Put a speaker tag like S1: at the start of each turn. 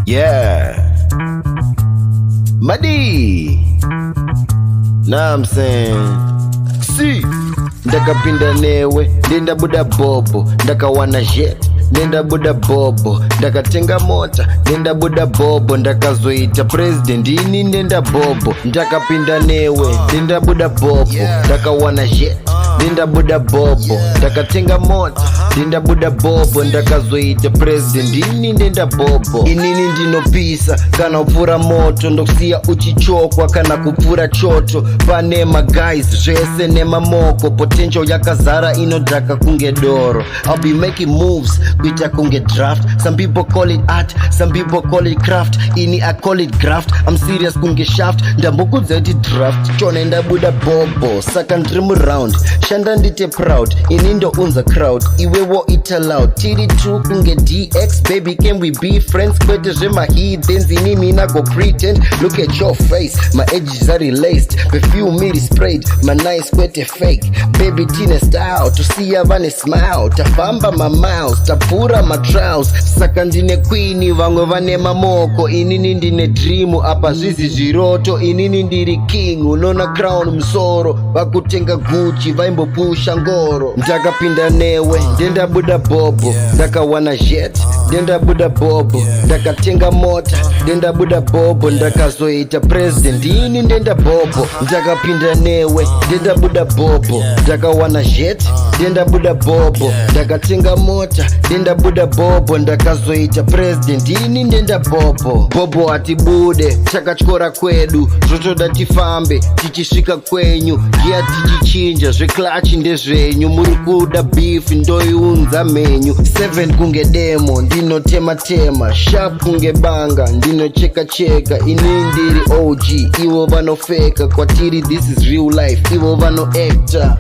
S1: Yeah. Madi. Nah, I'm saying. See. Ndakapinda newe, ndenda buda Bhobho, ndakawana jet, ndenda buda Bhobho, ndakatenga mota, ndenda buda Bhobho, ndakazoita president, ini ndenda Bhobho, ndakapinda newe, ndenda buda Bhobho, ndakawana jet, ndenda buda Bhobho, ndakatenga mota, ndenda buda Bhobho, ndakazoita president, ini ndenda Bhobho. Inini ndinopisa kana upfura moto, ndokusiya uchichokwa kana kupfura choto, pane guys zvese nemamoko, potential yakazara inodhaka kunge doro. I'll be making moves kuita kunge draft. Some people call it art, some people call it craft. Ini I call it graft. I'm serious kunge shaft. Ndambukudza iti draft. Chone ndabuda Bhobho, saka ndrimu round. Shanda ndite proud, ini ndo unza crowd. Iwewo ita loud, tiri true kunge DX. Baby can we be friends? Kwete zema heathens, ini mina go pretend. Look at your face, my edges are relaced. Perfume me sprayed, my nice kwete fake. Baby tina style, to see avane smile. Tafamba my mouse, tapura my trials. Saka ndine queenie, vangwe vane mamoko. Inini ndine dreamu, apa zizi ziroto. Inini ndiri king, unona crown msoro. Vakutenga Gucci, vaimbo pusha ngoro. Ndakapinda newe, ndenda buda Bhobho, ndakawana jet, ndenda buda Bhobho, ndakatenga mota, ndenda buda Bhobho, ndakazoita president, ini ndenda Bhobho. Ndakapinda newe, ndenda buda Bhobho, ndakawana jet, ndenda buda Bhobho, ndakatenga mota, ndenda buda Bhobho, ndakazoita president, ini ndenda Bhobho. Bhobho atibude, chakatyora kwedu, zvotoda tifambe, tichisvika kwenyu, gia tichichinja, zveklachi ndezvenyu, muri kuda beef, ndoiunza menyu. 7 kunge demo, ndinotema tema, sharp kunge banga, ndinocheka cheka, ini ndiri OG, ivo vanofeka, kwatiri this is real life, ivo vano actor.